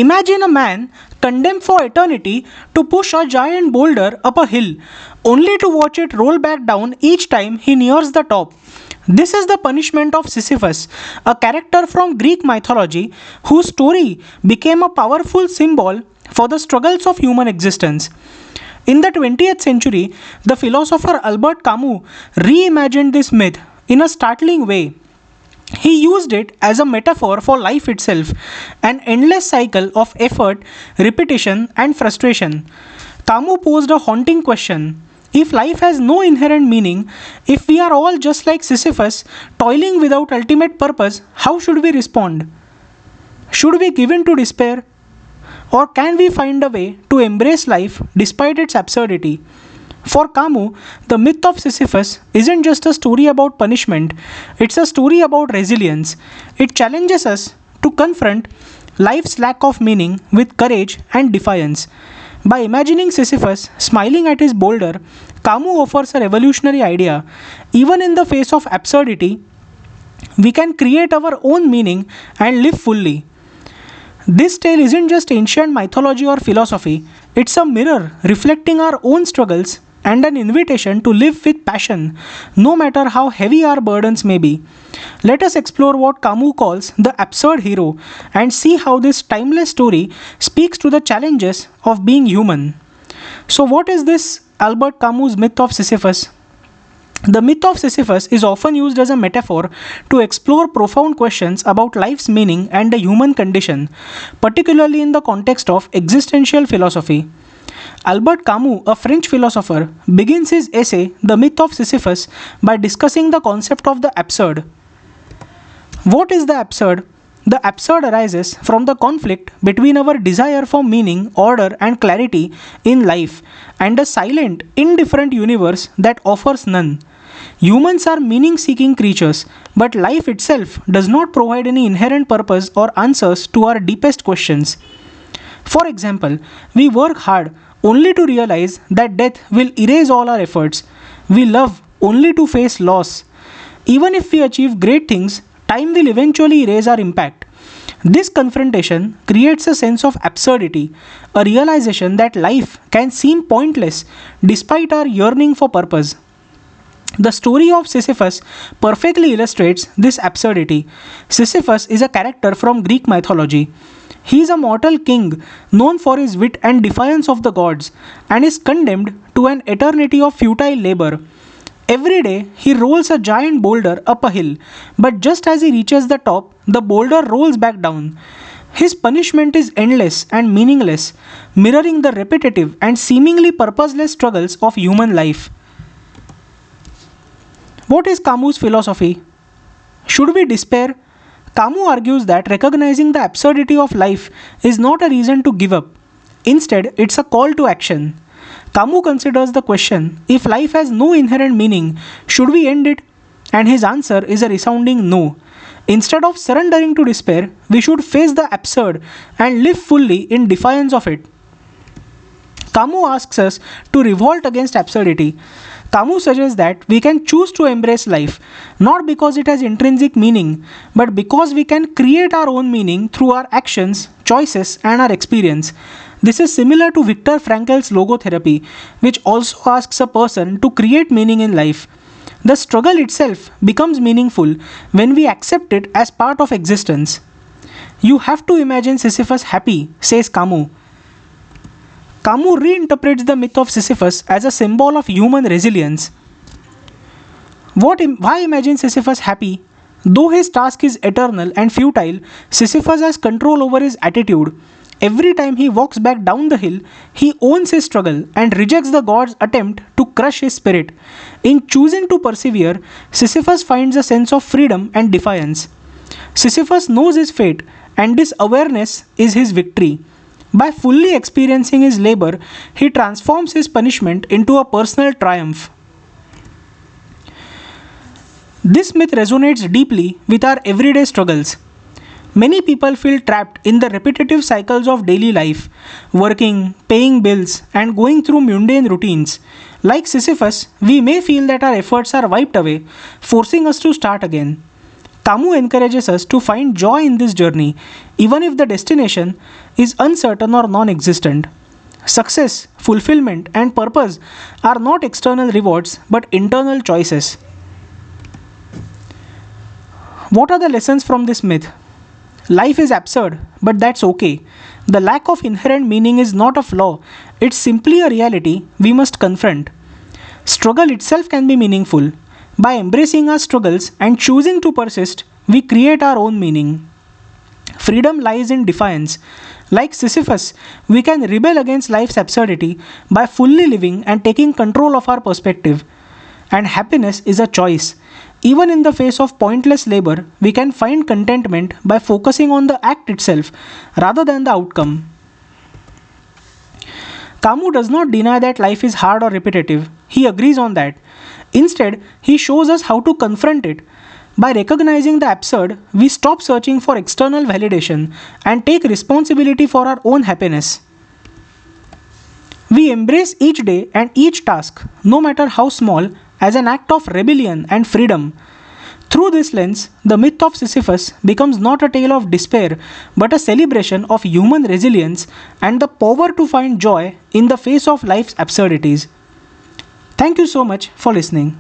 Imagine a man condemned for eternity to push a giant boulder up a hill, only to watch it roll back down each time he nears the top. This is the punishment of Sisyphus, a character from Greek mythology whose story became a powerful symbol for the struggles of human existence. In the 20th century, the philosopher Albert Camus reimagined this myth in a startling way. He used it as a metaphor for life itself, an endless cycle of effort, repetition, and frustration. Camus posed a haunting question. If life has no inherent meaning, if we are all just like Sisyphus, toiling without ultimate purpose, how should we respond? Should we give in to despair? Or can we find a way to embrace life despite its absurdity? For Camus, the myth of Sisyphus isn't just a story about punishment, it's a story about resilience. It challenges us to confront life's lack of meaning with courage and defiance. By imagining Sisyphus smiling at his boulder, Camus offers a revolutionary idea. Even in the face of absurdity, we can create our own meaning and live fully. This tale isn't just ancient mythology or philosophy, it's a mirror reflecting our own struggles and an invitation to live with passion, no matter how heavy our burdens may be. Let us explore what Camus calls the absurd hero and see how this timeless story speaks to the challenges of being human. So, what is this Albert Camus' myth of Sisyphus? The myth of Sisyphus is often used as a metaphor to explore profound questions about life's meaning and the human condition, particularly in the context of existential philosophy. Albert Camus, a French philosopher, begins his essay, The Myth of Sisyphus, by discussing the concept of the absurd. What is the absurd? The absurd arises from the conflict between our desire for meaning, order, and clarity in life and a silent, indifferent universe that offers none. Humans are meaning seeking creatures, but life itself does not provide any inherent purpose or answers to our deepest questions. For example, we work hard only to realize that death will erase all our efforts. We love only to face loss. Even if we achieve great things, time will eventually erase our impact. This confrontation creates a sense of absurdity, a realization that life can seem pointless despite our yearning for purpose. The story of Sisyphus perfectly illustrates this absurdity. Sisyphus is a character from Greek mythology. He is a mortal king known for his wit and defiance of the gods and is condemned to an eternity of futile labor. Every day, he rolls a giant boulder up a hill, but just as he reaches the top, the boulder rolls back down. His punishment is endless and meaningless, mirroring the repetitive and seemingly purposeless struggles of human life. What is Camus' philosophy? Should we despair? Camus argues that recognizing the absurdity of life is not a reason to give up. Instead, it's a call to action. Camus considers the question, if life has no inherent meaning, should we end it? And his answer is a resounding no. Instead of surrendering to despair, we should face the absurd and live fully in defiance of it. Camus asks us to revolt against absurdity. Camus suggests that we can choose to embrace life, not because it has intrinsic meaning, but because we can create our own meaning through our actions, choices, and our experience. This is similar to Viktor Frankl's logotherapy, which also asks a person to create meaning in life. The struggle itself becomes meaningful when we accept it as part of existence. You have to imagine Sisyphus happy, says Camus. Camus reinterprets the myth of Sisyphus as a symbol of human resilience. Why imagine Sisyphus happy? Though his task is eternal and futile, Sisyphus has control over his attitude. Every time he walks back down the hill, he owns his struggle and rejects the god's attempt to crush his spirit. In choosing to persevere, Sisyphus finds a sense of freedom and defiance. Sisyphus knows his fate, and this awareness is his victory. By fully experiencing his labor, he transforms his punishment into a personal triumph. This myth resonates deeply with our everyday struggles. Many people feel trapped in the repetitive cycles of daily life, working, paying bills, and going through mundane routines. Like Sisyphus, we may feel that our efforts are wiped away, forcing us to start again. Camus encourages us to find joy in this journey, even if the destination is uncertain or non existent. Success, fulfillment, and purpose are not external rewards but internal choices. What are the lessons from this myth? Life is absurd, but that's okay. The lack of inherent meaning is not a flaw, it's simply a reality we must confront. Struggle itself can be meaningful. By embracing our struggles and choosing to persist, we create our own meaning. Freedom lies in defiance. Like Sisyphus, we can rebel against life's absurdity by fully living and taking control of our perspective. And happiness is a choice. Even in the face of pointless labor, we can find contentment by focusing on the act itself rather than the outcome. Camus does not deny that life is hard or repetitive. He agrees on that. Instead, he shows us how to confront it. By recognizing the absurd, we stop searching for external validation and take responsibility for our own happiness. We embrace each day and each task, no matter how small, as an act of rebellion and freedom. Through this lens, the myth of Sisyphus becomes not a tale of despair, but a celebration of human resilience and the power to find joy in the face of life's absurdities. Thank you so much for listening.